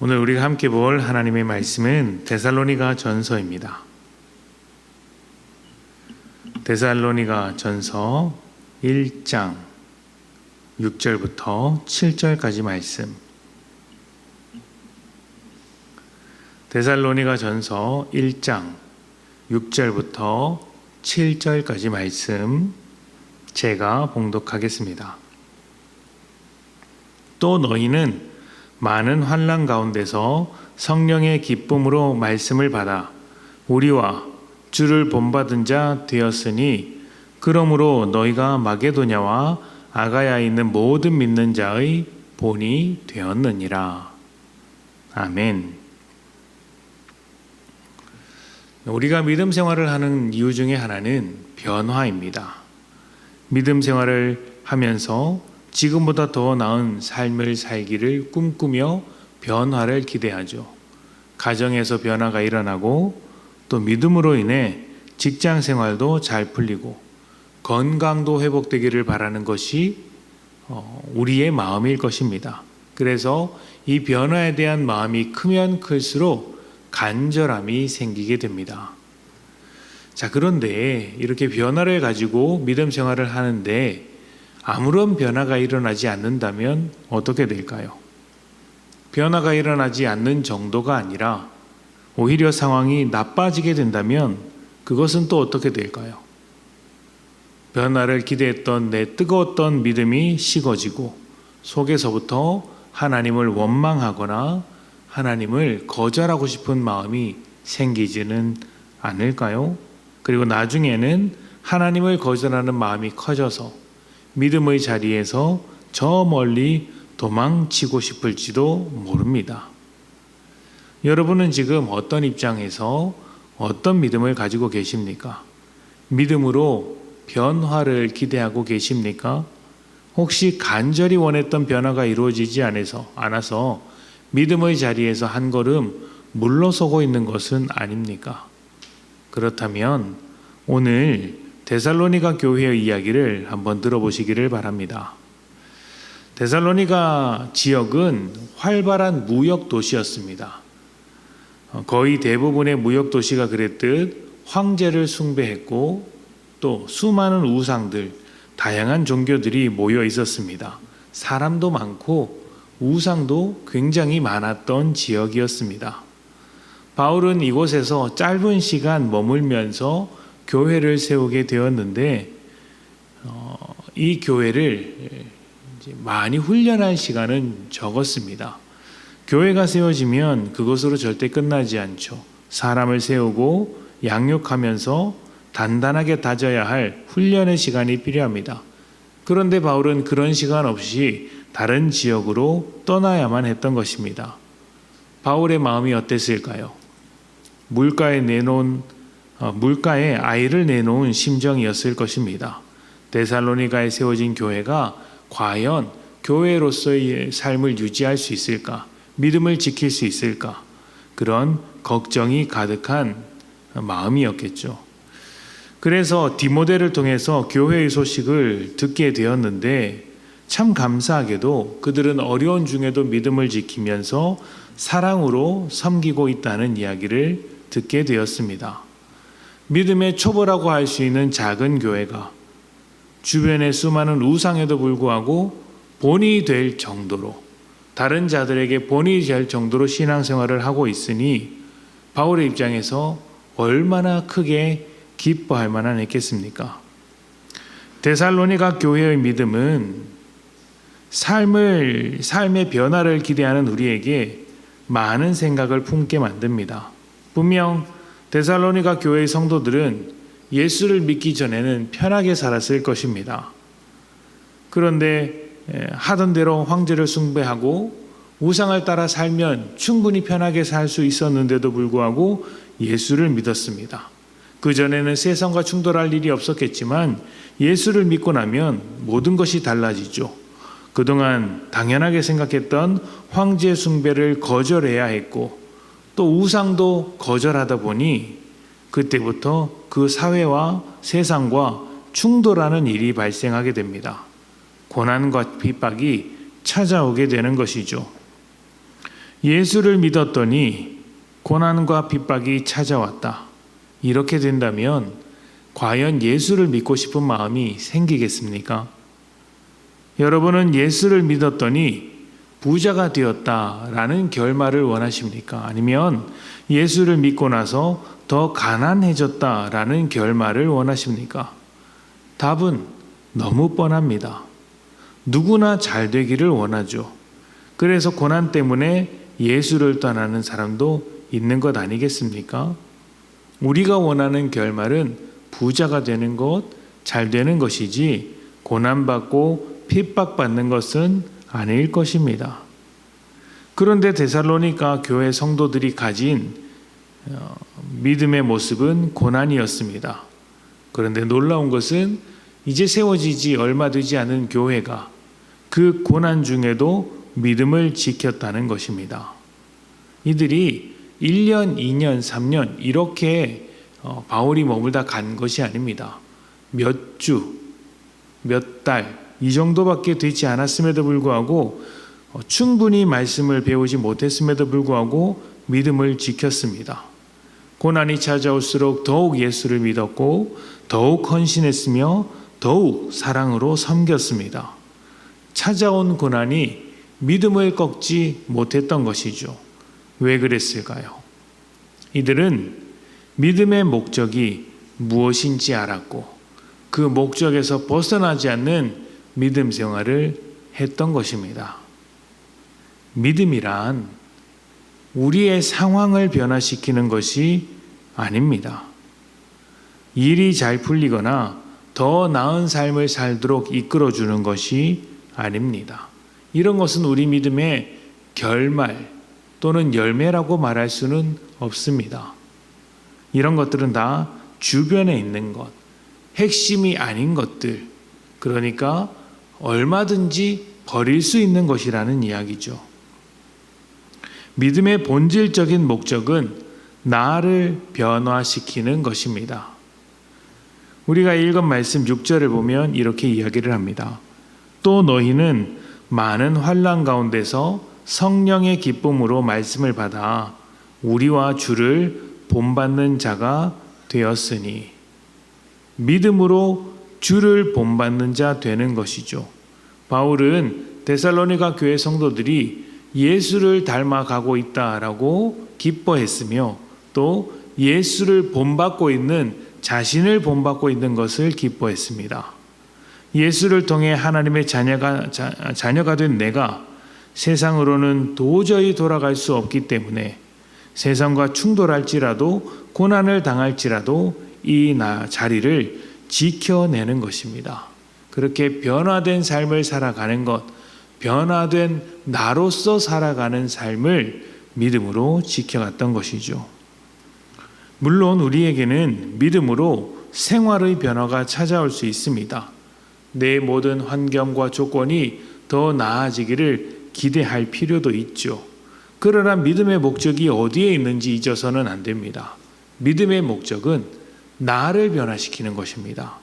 오늘 우리가 함께 볼 하나님의 말씀은 데살로니가 전서입니다. 데살로니가 전서 1장 6절부터 7절까지 말씀. 데살로니가 전서 1장 6절부터 7절까지 말씀 제가 봉독하겠습니다. 또 너희는 많은 환난 가운데서 성령의 기쁨으로 말씀을 받아 우리와 주를 본받은 자 되었으니 그러므로 너희가 마게도냐와 아가야에 있는 모든 믿는 자의 본이 되었느니라. 아멘. 우리가 믿음 생활을 하는 이유 중에 하나는 변화입니다. 믿음 생활을 하면서 지금보다 더 나은 삶을 살기를 꿈꾸며 변화를 기대하죠. 가정에서 변화가 일어나고 또 믿음으로 인해 직장 생활도 잘 풀리고 건강도 회복되기를 바라는 것이 우리의 마음일 것입니다. 그래서 이 변화에 대한 마음이 크면 클수록 간절함이 생기게 됩니다. 자, 그런데 이렇게 변화를 가지고 믿음 생활을 하는데 아무런 변화가 일어나지 않는다면 어떻게 될까요? 변화가 일어나지 않는 정도가 아니라 오히려 상황이 나빠지게 된다면 그것은 또 어떻게 될까요? 변화를 기대했던 내 뜨거웠던 믿음이 식어지고 속에서부터 하나님을 원망하거나 하나님을 거절하고 싶은 마음이 생기지는 않을까요? 그리고 나중에는 하나님을 거절하는 마음이 커져서 믿음의 자리에서 저 멀리 도망치고 싶을지도 모릅니다. 여러분은 지금 어떤 입장에서 어떤 믿음을 가지고 계십니까? 믿음으로 변화를 기대하고 계십니까? 혹시 간절히 원했던 변화가 이루어지지 않아서 믿음의 자리에서 한 걸음 물러서고 있는 것은 아닙니까? 그렇다면 오늘 데살로니가 교회의 이야기를 한번 들어보시기를 바랍니다. 데살로니가 지역은 활발한 무역 도시였습니다. 거의 대부분의 무역 도시가 그랬듯 황제를 숭배했고 또 수많은 우상들, 다양한 종교들이 모여 있었습니다. 사람도 많고 우상도 굉장히 많았던 지역이었습니다. 바울은 이곳에서 짧은 시간 머물면서 교회를 세우게 되었는데 이 교회를 많이 훈련할 시간은 적었습니다. 교회가 세워지면 그것으로 절대 끝나지 않죠. 사람을 세우고 양육하면서 단단하게 다져야 할 훈련의 시간이 필요합니다. 그런데 바울은 그런 시간 없이 다른 지역으로 떠나야만 했던 것입니다. 바울의 마음이 어땠을까요? 물가에 아이를 내놓은 심정이었을 것입니다. 데살로니가에 세워진 교회가 과연 교회로서의 삶을 유지할 수 있을까? 믿음을 지킬 수 있을까? 그런 걱정이 가득한 마음이었겠죠. 그래서 디모데를 통해서 교회의 소식을 듣게 되었는데 참 감사하게도 그들은 어려운 중에도 믿음을 지키면서 사랑으로 섬기고 있다는 이야기를 듣게 되었습니다. 믿음의 초보라고 할 수 있는 작은 교회가 주변의 수많은 우상에도 불구하고 본이 될 정도로 다른 자들에게 본이 될 정도로 신앙생활을 하고 있으니 바울의 입장에서 얼마나 크게 기뻐할 만한 했겠습니까? 데살로니가 교회의 믿음은 삶의 변화를 기대하는 우리에게 많은 생각을 품게 만듭니다. 분명 데살로니가 교회의 성도들은 예수를 믿기 전에는 편하게 살았을 것입니다. 그런데 하던 대로 황제를 숭배하고 우상을 따라 살면 충분히 편하게 살 수 있었는데도 불구하고 예수를 믿었습니다. 그전에는 세상과 충돌할 일이 없었겠지만 예수를 믿고 나면 모든 것이 달라지죠. 그동안 당연하게 생각했던 황제 숭배를 거절해야 했고 또 우상도 거절하다 보니 그때부터 그 사회와 세상과 충돌하는 일이 발생하게 됩니다. 고난과 핍박이 찾아오게 되는 것이죠. 예수를 믿었더니 고난과 핍박이 찾아왔다. 이렇게 된다면 과연 예수를 믿고 싶은 마음이 생기겠습니까? 여러분은 예수를 믿었더니 부자가 되었다라는 결말을 원하십니까? 아니면 예수를 믿고 나서 더 가난해졌다라는 결말을 원하십니까? 답은 너무 뻔합니다. 누구나 잘 되기를 원하죠. 그래서 고난 때문에 예수를 떠나는 사람도 있는 것 아니겠습니까? 우리가 원하는 결말은 부자가 되는 것, 잘 되는 것이지 고난받고 핍박받는 것은 아닐 것입니다. 그런데 데살로니가 교회 성도들이 가진 믿음의 모습은 고난이었습니다. 그런데 놀라운 것은 이제 세워지지 얼마 되지 않은 교회가 그 고난 중에도 믿음을 지켰다는 것입니다. 이들이 1년, 2년, 3년 이렇게 바울이 머물다 간 것이 아닙니다. 몇 주, 몇 달, 이 정도밖에 되지 않았음에도 불구하고 충분히 말씀을 배우지 못했음에도 불구하고 믿음을 지켰습니다. 고난이 찾아올수록 더욱 예수를 믿었고 더욱 헌신했으며 더욱 사랑으로 섬겼습니다. 찾아온 고난이 믿음을 꺾지 못했던 것이죠. 왜 그랬을까요? 이들은 믿음의 목적이 무엇인지 알았고 그 목적에서 벗어나지 않는 믿음 생활을 했던 것입니다. 믿음이란 우리의 상황을 변화시키는 것이 아닙니다. 일이 잘 풀리거나 더 나은 삶을 살도록 이끌어주는 것이 아닙니다. 이런 것은 우리 믿음의 결말 또는 열매라고 말할 수는 없습니다. 이런 것들은 다 주변에 있는 것, 핵심이 아닌 것들, 그러니까 얼마든지 버릴 수 있는 것이라는 이야기죠. 믿음의 본질적인 목적은 나를 변화시키는 것입니다. 우리가 읽은 말씀 6절을 보면 이렇게 이야기를 합니다. 또 너희는 많은 환난 가운데서 성령의 기쁨으로 말씀을 받아 우리와 주를 본받는 자가 되었으니, 믿음으로 주를 본받는 자 되는 것이죠. 바울은 데살로니가 교회 성도들이 예수를 닮아가고 있다라고 기뻐했으며 또 예수를 본받고 있는 자신을 본받고 있는 것을 기뻐했습니다. 예수를 통해 하나님의 자녀가 된 내가 세상으로는 도저히 돌아갈 수 없기 때문에 세상과 충돌할지라도 고난을 당할지라도 이 자리를 지켜내는 것입니다. 그렇게 변화된 삶을 살아가는 것, 변화된 나로서 살아가는 삶을 믿음으로 지켜갔던 것이죠. 물론 우리에게는 믿음으로 생활의 변화가 찾아올 수 있습니다. 내 모든 환경과 조건이 더 나아지기를 기대할 필요도 있죠. 그러나 믿음의 목적이 어디에 있는지 잊어서는 안 됩니다. 믿음의 목적은 나를 변화시키는 것입니다.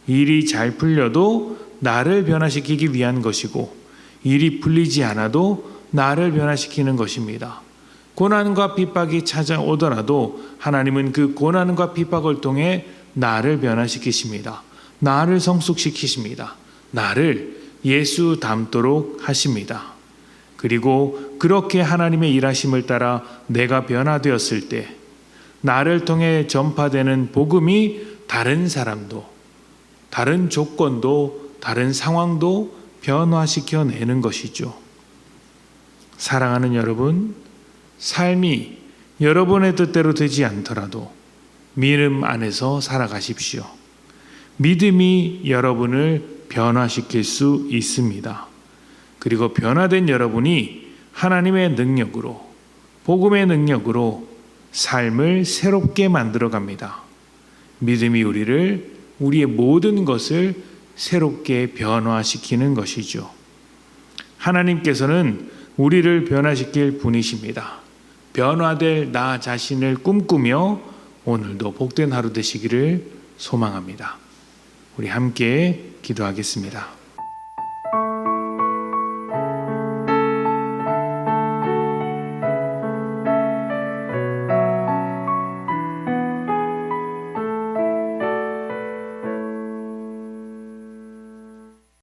일이 잘 풀려도 나를 변화시키기 위한 것이고 일이 풀리지 않아도 나를 변화시키는 것입니다. 고난과 핍박이 찾아오더라도 하나님은 그 고난과 핍박을 통해 나를 변화시키십니다. 나를 성숙시키십니다. 나를 예수 닮도록 하십니다. 그리고 그렇게 하나님의 일하심을 따라 내가 변화되었을 때 나를 통해 전파되는 복음이 다른 사람도, 다른 조건도, 다른 상황도 변화시켜내는 것이죠. 사랑하는 여러분, 삶이 여러분의 뜻대로 되지 않더라도 믿음 안에서 살아가십시오. 믿음이 여러분을 변화시킬 수 있습니다. 그리고 변화된 여러분이 하나님의 능력으로, 복음의 능력으로 삶을 새롭게 만들어 갑니다. 믿음이 우리의 모든 것을 새롭게 변화시키는 것이죠. 하나님께서는 우리를 변화시킬 분이십니다. 변화될 나 자신을 꿈꾸며 오늘도 복된 하루 되시기를 소망합니다. 우리 함께 기도하겠습니다.